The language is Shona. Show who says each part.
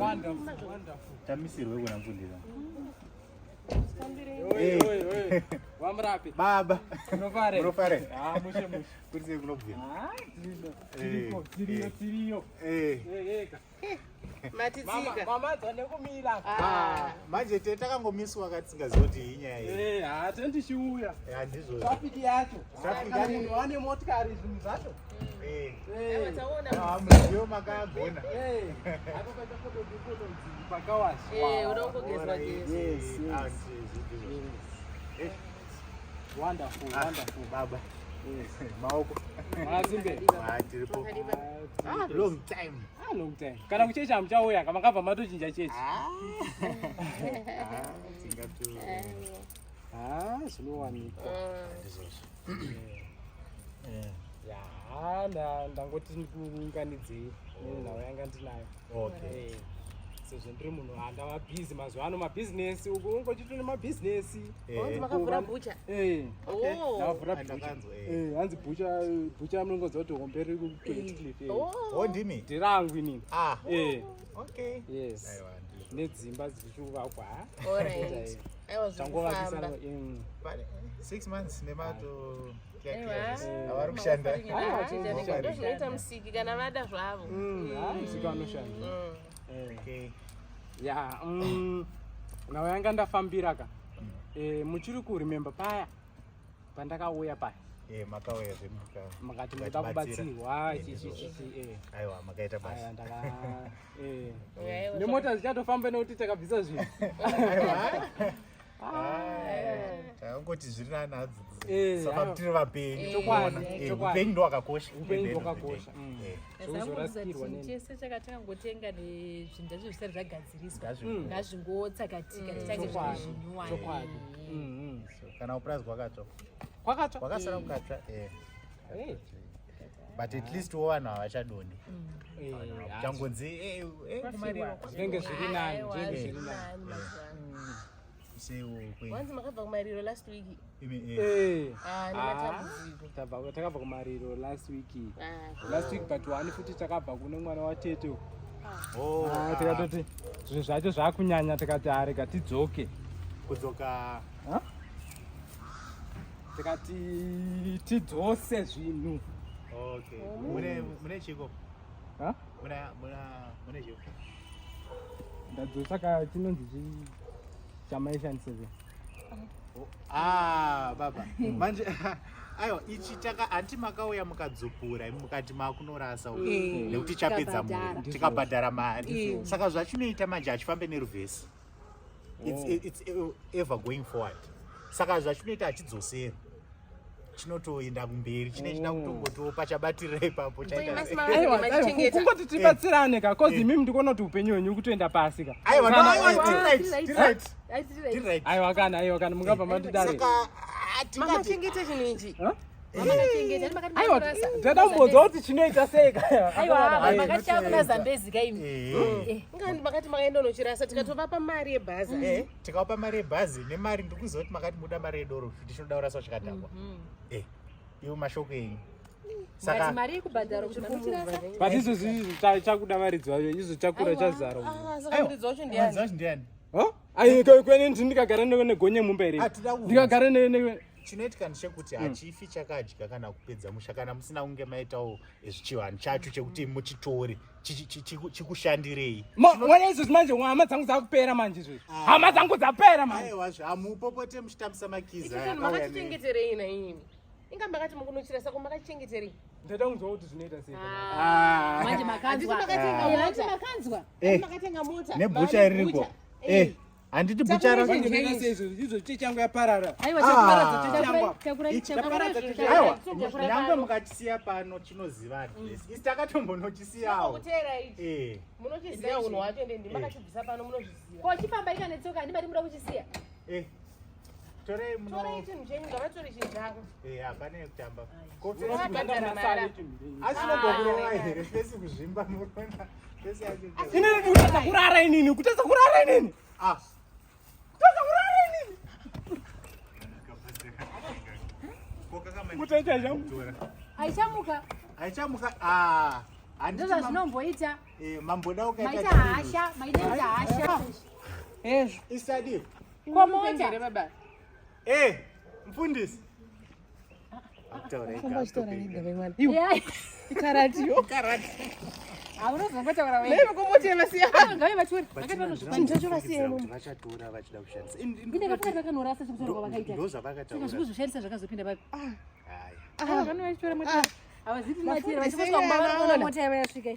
Speaker 1: Wonderful.
Speaker 2: Tamisirwe kuna mfundira.
Speaker 1: Oi. Wamrapi.
Speaker 2: Baba.
Speaker 1: Unofare.
Speaker 2: Mushe. Kurise kunobvira.
Speaker 1: Tiriyo.
Speaker 3: Matitsika.
Speaker 1: Mama dzane kumira.
Speaker 2: Manje takangomiswa katisingazoti inyaya
Speaker 1: iri. Tendishiuya.
Speaker 2: Handizvo.
Speaker 1: Traffic yacho. Kana munhu wane motikari zvinhu zvacho.
Speaker 2: Mudziyo makagona.
Speaker 1: Hapo paita foto pakawashi.
Speaker 3: Unongogezwa gezi.
Speaker 1: Yes. Wonderful.
Speaker 2: Baba.
Speaker 1: Yes.
Speaker 2: Maoko.
Speaker 1: Mazimbe.
Speaker 2: Tiripo. Long time.
Speaker 1: Long time. Kana kuchecha mchauya kama ngabva matochinja chechi.
Speaker 2: Tingatu.
Speaker 1: Zvinowanika. Ndangoti ndikuunganidzei nenhau yanga ndinayo.
Speaker 2: Okay.
Speaker 1: Sezvo ndiri munhu andava busy mazuva ano mabhizinesi uku ungochitone mabhizinesi.
Speaker 3: Makavhura bhucha.
Speaker 1: Ndavhura bhucha. Hanzi bhucha munongodza kuti hombe riri kuTweetcliff.
Speaker 2: Ndimi?
Speaker 1: Ndirangu inini.
Speaker 2: Okay.
Speaker 1: Yes. Nedzimba dzichikuvakwa.
Speaker 3: Alright.
Speaker 1: Tangovakisa
Speaker 2: 6 months nemato. Avari kushanda.
Speaker 3: Zvinoita musiki kana vada zvavo.
Speaker 1: Musiki anoshanda. Nhau yanga ndafambira ka. Muchiri kuremember paya pandakauya paya.
Speaker 2: Makauya zvemuka.
Speaker 1: Makati muda kubatsirwa
Speaker 2: aiwa makaita basa.
Speaker 1: Nemota dzichatofamba nekuti takabvisa zvinhu.
Speaker 2: Taungoti zviri nanadzo. Saka tiri vapenyu. Upenyu ndo wakakosha.
Speaker 4: Zvozorasirwa chese chakatangotenga nezvinhu zvacho zvisati zvagadziriswa ngazvingotsakatika tichange zvinwa.
Speaker 2: Kana uprise kwakatsva. Kwakasara kukatsva. But at least vanhu havachadoni. Changonzi kumariro.
Speaker 1: Zvenge zviri nani.
Speaker 3: Wanzi makabva kumariro last week.
Speaker 1: Takabva kumariro last week. But wani futi takabva kune mwana watete. Tikatoti zvinhu zvacho zvakunyanya tikati arega tidzoke.
Speaker 2: Kudzoka.
Speaker 1: Tikati tidzose zvinhu.
Speaker 2: Okay. Mune chiko. Mune chiko.
Speaker 1: Ndadzosa ka chinonzi chamaishandisezve.
Speaker 2: Baba. Manje aiwa ichi anti makauya mukadzopura mukati makunorasa nekuti chapedza munhu tikabhadhara mari. Saka zvachinoita manje achifambe neruvhesi. It's ever going forward. Saka zvachinoita achidzosera. Chinotoenda kumberi chinochida kutongotopa chabatirira ipapo chaita.
Speaker 1: Kungoti tibatsirane ka cause mimi ndikuona kuti upenyu hwenyu kutoenda pasi ka.
Speaker 2: Right.
Speaker 1: Aiwa kana mungabva matidare.
Speaker 3: Saka makachengeta chinhu ichi.
Speaker 1: Aiwa ndadambodza kuti chinoita sei ka.
Speaker 4: Aiwa makachakuna Zambezi kaimi.
Speaker 3: Ngani makati makaenda unochirasa tikatovapa mari yebhazi.
Speaker 2: Tikavapa mari yebhazi nemari ndikuziva kuti makati muda mari yedoro kuti tinoda kurasa chakadhakwa. Iwo mashoko enyu.
Speaker 4: Saka mari yekubhadhara kuti muchirasa.
Speaker 1: But izvozvi chakuda varidzwa izvo chakura chazara.
Speaker 3: Saka varidzwa wacho ndiani?
Speaker 1: Kwene ndikagara negonye mumba here. Ndikagara
Speaker 2: chinoitika ndechekuti hachifi chakadya kana kupedza musha kana musina kunge maitawo zvichivanhu chacho chekuti muchitore chikushandirei.
Speaker 1: Mwana izvozvi manje hama dzangu dzakupera manje izvozvi. Hama dzangu dzapera manje.
Speaker 2: Aiwa hamupopote muchitambisa makiza.
Speaker 3: Ichi makachichengeterei naimi? Inga makati mukunochirasa kumakachichengeterei?
Speaker 1: Ndada kunzwa kuti zvinoita sei.
Speaker 4: Manje makanzwa.
Speaker 3: Makatenga mota.
Speaker 2: Nebhucha iririko. Handiti bhucha racho
Speaker 1: izvo chichangu yaparara.
Speaker 4: Aiwa chakura
Speaker 2: nyangwe mukachisiya pano chinoziva adresi. Isi takatombonochisiyawo.
Speaker 3: Munochiziva unhu wacho ende ndimakachibvisa pano munozviziva.
Speaker 4: Ko chifamba ika netsoka ndibati muda kuchisiya.
Speaker 2: Torei
Speaker 3: Torei chinhu chenyu ngavatori chinhu chako.
Speaker 2: Hapana kutamba.
Speaker 1: Asi
Speaker 2: nogwa here pesi kuzvimba murona. Pesi yacho.
Speaker 1: Inini kutadza kurara inini.
Speaker 4: Aichamuka.
Speaker 2: Aichamuka.
Speaker 4: Ndozva zvinomboita.
Speaker 2: mamboda ukaita
Speaker 4: Maita hasha, maita hasha.
Speaker 3: Ezvo.
Speaker 2: isadi
Speaker 3: Komota baba.
Speaker 2: mfundisi
Speaker 3: Famba chitora nega vemwana.
Speaker 4: Yeah.
Speaker 3: Karati yo. Karati.
Speaker 4: Haunozongotaura wewe.
Speaker 3: Leva komota vasiya.
Speaker 4: Ngawe vachiori.
Speaker 3: Chinhu chacho vasiya imomo.
Speaker 2: vachatora vachida kushandisa
Speaker 4: Ndine vakati vakanorasa sekusoro kwavakaita.
Speaker 2: ndozvavakataura
Speaker 4: Saka zvokuzoshandisa zvakazopinda papi.
Speaker 2: Haya.
Speaker 4: Vanhu vachitora mota. Havaziti matira vachikoswa kumba vari kuona mota yavo yasvika.